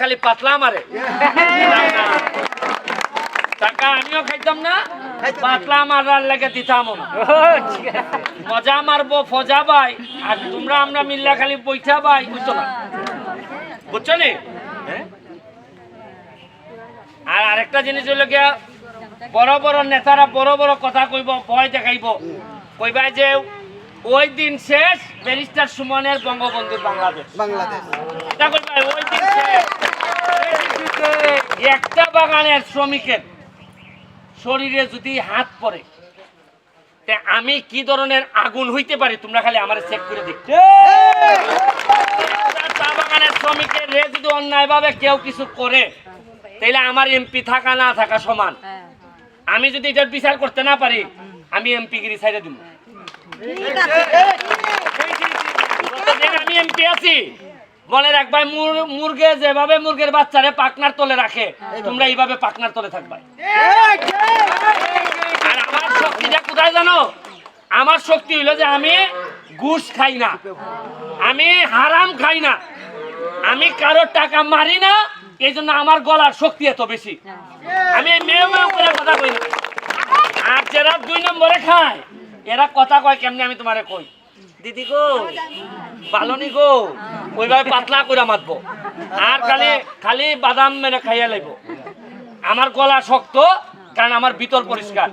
খালি পাতলা মারে টাকা আমিও খাইতাম না, পাতলা মারার লেগে দিতাম না। মজা মারবো ফজা ভাই, আর তোমরা আমরা মিল্লা খালি বৈঠা ভাই, বুঝছো না? বুঝছো নি? আর আরেকটা জিনিস হলো গিয়া, বড় বড় নেতারা বড় বড় কথা কইব, ভয় দেখাইব, কইবা যে ওই দিন শেষ ব্যারিস্টার সুমনের বঙ্গবন্ধুর বাংলাদেশ। এটা কইবা ওই দিন শেষ। একটা বাগানের শ্রমিকের শরীরে যদি হাত পড়ে, আমি কি ধরনের আগুন হইতে পারি তোমরা খালি আমারে চেক করে দেখতে। চা বাগানের শ্রমিকের রে যদি অন্যায় ভাবে কেউ কিছু করে, তাইলে আমার এমপি থাকা না থাকা সমান। আমি যদি এটার বিচার করতে না পারি, আমি এমপি গিরি ছাইড়ে দিব। আমি এমপি আছি, মনে রাখবাই মুরগে যেভাবে মুরগের বাচ্চারে পাকনার তলে রাখে, তোমরা এইভাবে পাকনার তলে থাকবাই। আর আমার শক্তিটা কোথায় জানো? আমার শক্তি হইলো যে আমি ঘুষ খাই না, আমি হারাম খাই না, আমি কারোর টাকা মারি না, এই জন্য আমার গলার শক্তি এত বেশি। আমি মেয়ে মেয়ে করে কথা কই না। আর যারা 2 নম্বরে খায়, এরা কথা কয় কেমনে আমি তোমারে কই, দিদি গো ভালো নি গো, ওইভাবে পাতলা করে মাতবো, আর খালি খালি বাদাম মেনে খাইয়া লাইব। আমার গলা শক্ত, কারণ আমার ভিতর পরিষ্কার।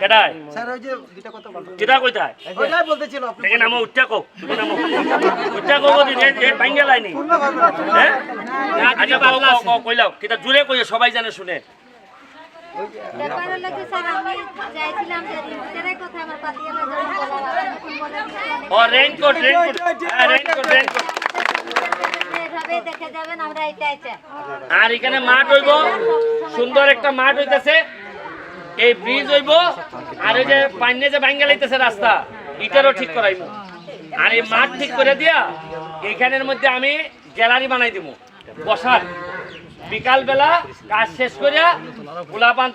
কেটাই স্যার ওই যে দুইটা কথা বলবো। কেটা কইতাই ওইটাই বলতেছিল আপনি। দেখেন আমি উঠটা কও, নামো উঠটা কও দিদি, এই ভাঙ্গা লাইনি। হ্যাঁ আচ্ছা বাবা কইলাও, কেটা জুড়ে কইও, সবাই জানে শুনে। ব্যাপার হলো কি স্যার, আমি চাইছিলাম যে রিপোর্টারের কথা আমার পাতিয়ালা ও রেইনকোট রেইনকোট এভাবে দেখে যাবেন, আমরা এটাই চাই। আর এখানে মাঠ হইব, সুন্দর একটা মাঠ হইতেছে, এই ব্রিজ হইব, আর ওই যে পাইনে যে ভাঙ্গা লাইতেছে রাস্তা, এটারও ঠিক করাইব। আর এই মাঠ ঠিক করে দিয়া এইখানের মধ্যে আমি গ্যালারি বানাই দিব বসার। বিকাল বেলা কাজ শেষ করিয়া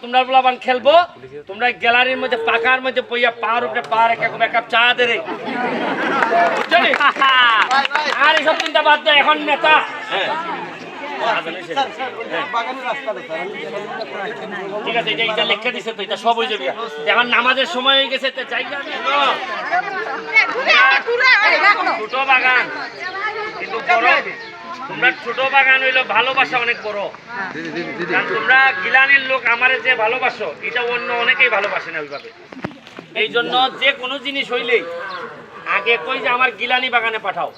তোমরা পোলাপান খেলবো, তোমরা গ্যালারির মধ্যে পাকার মধ্যে বইয়া পার উপরে পার এক কাপ চা দে। আর এইসব চিন্তা বাদ দেয়, এখন নেতা। ঠিক আছে, এটা লেখা দিছে তো, এটা সব হয়ে যাবে। এখন নামাজের সময় হয়ে গেছে, ছোট বাগান কিন্তু বড়। তোমরা ছোট বাগান হইলো ভালোবাসা অনেক বড়, কারণ তোমরা গিলানির লোক আমারে যে ভালোবাসো, এটা অন্য অনেকেই ভালোবাসে না ওইভাবে। এই জন্য যে কোনো জিনিস হইলেই আগে কই যে আমার গিলানি বাগানে পাঠাও।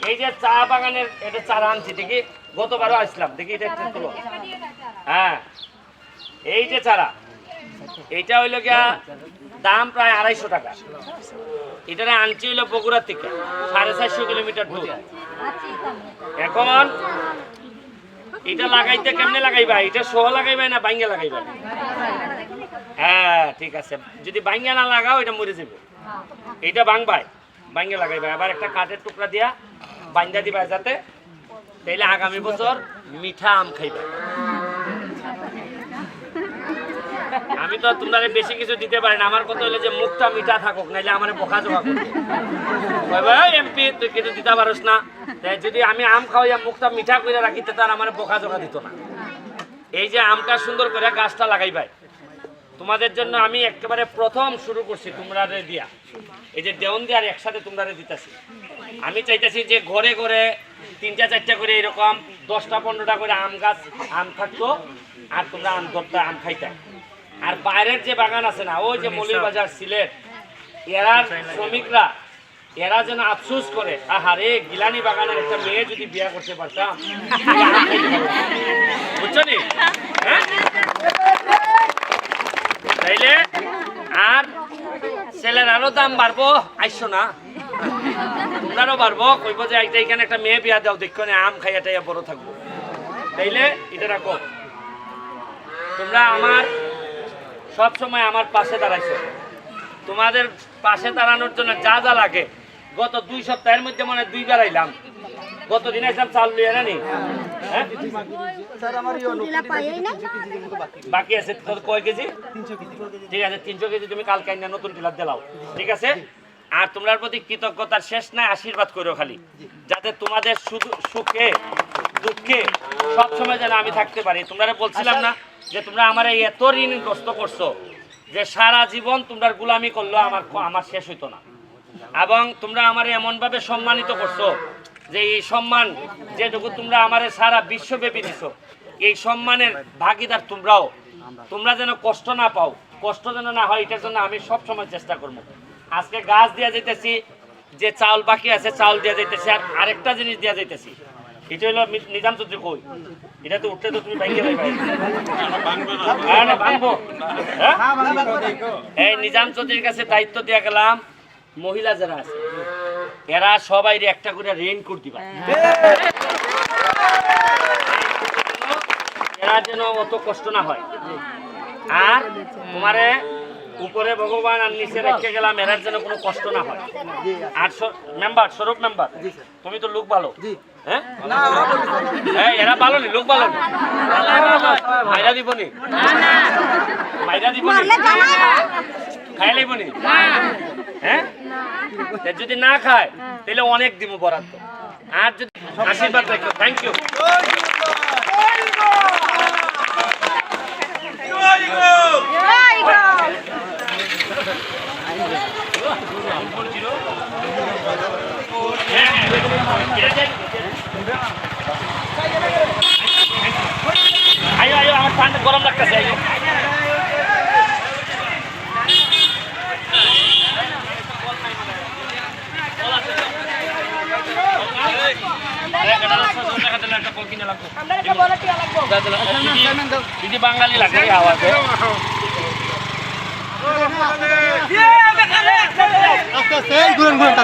এই যে চা বাগানের এটা চারা আনছি, দেখি গতবারও আসলাম, দেখি এটা একটু তুলো। হ্যাঁ এই যে চারা, এইটা হইলো গিয়া দাম প্রায় 250 টাকা। এটা আনছি হইলো বগুড়ার থেকে, 450 কিলোমিটার দূর। এখন এটা লাগাইতে কেমনে লাগাইবা? এটা সহ লাগাইবা না বাইঙ্গা লাগাইবা? হ্যাঁ ঠিক আছে, যদি বাইঙ্গা না লাগাও এটা মরে যাবে। এইটা বাইঙ্গা লাগাইবা, আবার একটা কাঠের টুকরা দিয়া বাইন্দা দিবা, যাতে তাইলে আগামী বছর মিঠা আম খাইবা। আমি তো তোমরা বেশি কিছু দিতে পারি না, আমার কথা হলো যে মুখটা মিঠা থাকুক, নাইলে আমার বোকা জোকা করবে। এমপি তুই কিছু দিতে পারস না, যদি আমি আম খাওয়াইয়া মুখটা মিঠা করে রাখিতে, তার আমার বোকা জোকা দিত না। এই যে আমটা সুন্দর করে গাছটা লাগাইবাই, তোমাদের জন্য আমি একেবারে প্রথম শুরু করছি তোমরা দিয়া। এই যে দেওন দিয়ে আর একসাথে তোমরা দিতেছি। আমি চাইতেছি যে ঘরে ঘরে 3টা 4টা করে এরকম 10টা 15টা করে আম গাছ, আম থাকতো, আর তোমরা আম ধরতে আম খাইতে। আর বাইরের যে বাগান আছে না, ওই যে মৌলভীবাজার সিলেট, এরা শ্রমিকরা এরা যেন আফসোস করে, আহারে গিলানি বাগানের একটা মেয়ে যদি বিয়ে করতে পারতাম, বুঝছো নি? হ্যাঁ তাইলে আর ছেলের আরো দাম বাড়বো, আইসো না তোমরারও বাড়বো, কইব যে এখানে একটা মেয়ে বিয়া দাও, দেখো না আম খাইয়া টাইয়া বড় থাকবো। তাইলে এটা রাখো, তোমরা আমার সব সময় আমার পাশে দাঁড়াইছো। তোমাদের পাশে দাঁড়ানোর জন্য যা যা লাগে, গত 2 সপ্তাহের মধ্যে মনে 2 বার আইলাম। গত দিন আসলাম চাল লইয়া রানি, হ্যাঁ বাকি আছে তোর কয় কেজি? 300 কেজি। ঠিক আছে, 300 কেজি তুমি কালকে আইনা নতুন টিলার দিলাও, ঠিক আছে? আর তোমার প্রতি কৃতজ্ঞতার শেষ নাই, আশীর্বাদ করো খালি, যাতে তোমাদের শুধু সুখে দুঃখে সবসময় যেন আমি থাকতে পারি। তোমরা বলছিলাম না যে তোমরা আমার এই এত ঋণগ্রস্ত করছো যে সারা জীবন তোমরা গুলামি করলো, আমার শেষ হইতো না। এবং তোমরা আমার এমনভাবে সম্মানিত করছো যে এই সম্মান যেটুকু তোমরা আমার সারা বিশ্বব্যাপী দিছো, এই সম্মানের ভাগিদার তোমরাও। তোমরা যেন কষ্ট না পাও, কষ্ট যেন না হয়, এটার জন্য আমি সব সময় চেষ্টা করবো। আজকে গাছ দিয়া যাইতেছি, যে চাউল বাকি আছে চাউল দিয়া যাইতেছি, আর আরেকটা জিনিস দিয়া যাইতেছি। এটা হলো নিজাম চৌধুরী কই, এটা তো উঠলে তো তুমি ভাঙিয়ে দেবে। ভাঙবো হ্যাঁ? এই নিজাম চৌধুরীর কাছে দায়িত্ব দিয়ে গেলাম, মহিলা যারা আছে এরা সবাই একটা করে রেইনকোট দিবা, এরা যেন অত কষ্ট না হয়। আর তোমারে উপরে ভগবান আর নিচে রেখে গেলাম, এরার যেন কোনো কষ্ট না হয়। আর মেম্বার, স্বরূপ মেম্বার, তুমি তো লোক ভালো, হ্যাঁ এরা ভালো নি, লোক ভালো নি, মাইরা দিব নি, মাইরা দিব নি, খাই লাইব নি, হ্যাঁ যদি না খায় তাহলে অনেক দিব বরাদ্দ। আর যদি আশীর্বাদ রাখো, থ্যাংক ইউ। আয়ো আয়ো, আমার ঠান্ডা গরম লাগতেছে। দিদি বাঙালি লাগে আওয়াজে। আস্তে আস্তে ঘুরেন ঘুরেন।